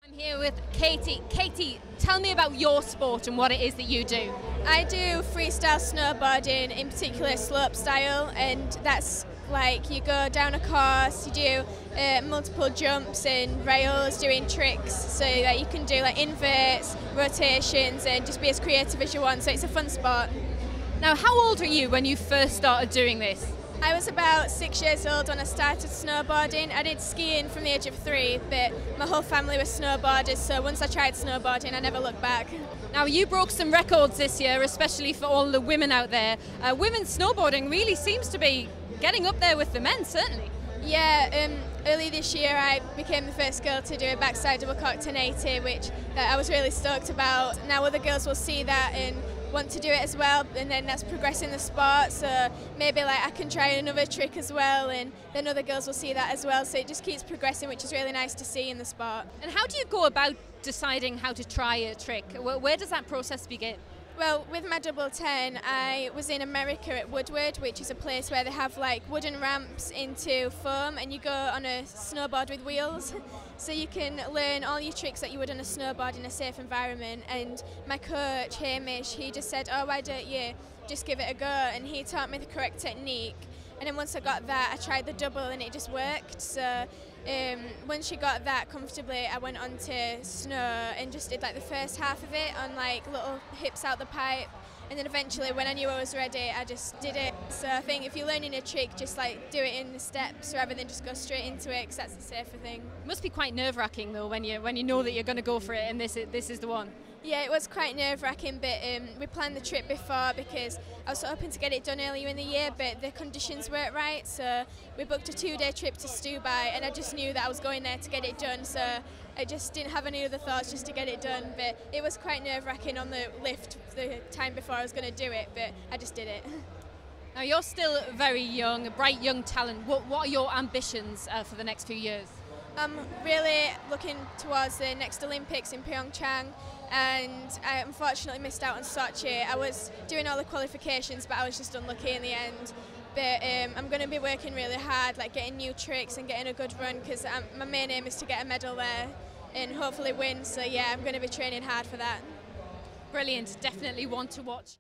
I'm here with Katie. Katie, tell me about your sport and what it is that you do. I do freestyle snowboarding, in particular slope style, and that's like you go down a course, you do multiple jumps and rails, doing tricks, so that you can do like inverts, rotations, and just be as creative as you want. So it's a fun sport. Now, how old were you when you first started doing this? I was about 6 years old when I started snowboarding. I did skiing from the age of 3, but my whole family was snowboarders, so once I tried snowboarding, I never looked back. Now, you broke some records this year, especially for all the women out there. Women's snowboarding really seems to be getting up there with the men, certainly. Yeah, early this year I became the first girl to do a backside double cork 1080, which I was really stoked about. Now other girls will see that and want to do it as well, and then that's progressing the sport, so maybe like I can try another trick as well, and then other girls will see that as well, so it just keeps progressing, which is really nice to see in the sport. And how do you go about deciding how to try a trick? Where does that process begin? Well, with my double 10, I was in America at Woodward, which is a place where they have like wooden ramps into foam, and you go on a snowboard with wheels, so you can learn all your tricks that you would on a snowboard in a safe environment. And my coach, Hamish, he just said, oh, why don't you just give it a go, and he taught me the correct technique. And then once I got that, I tried the double and it just worked. So once you got that comfortably, I went on to snow and just did like the first half of it on like little hips out the pipe. And then eventually when I knew I was ready, I just did it. So I think if you're learning a trick, just like do it in the steps rather than just go straight into it, because that's the safer thing. It must be quite nerve-wracking though when you know that you're going to go for it and this is the one. Yeah, it was quite nerve-wracking, but we planned the trip before because I was hoping to get it done earlier in the year, but the conditions weren't right, so we booked a 2-day trip to Stubai, and I just knew that I was going there to get it done, so I just didn't have any other thoughts, just to get it done. But it was quite nerve-wracking on the lift the time before I was going to do it, but I just did it. Now, you're still very young, a bright young talent. What are your ambitions for the next few years? I'm really looking towards the next Olympics in Pyeongchang, and I unfortunately missed out on Sochi. I was doing all the qualifications, but I was just unlucky in the end. But I'm going to be working really hard, like getting new tricks and getting a good run, because my main aim is to get a medal there and hopefully win. So yeah, I'm going to be training hard for that. Brilliant, definitely one to watch.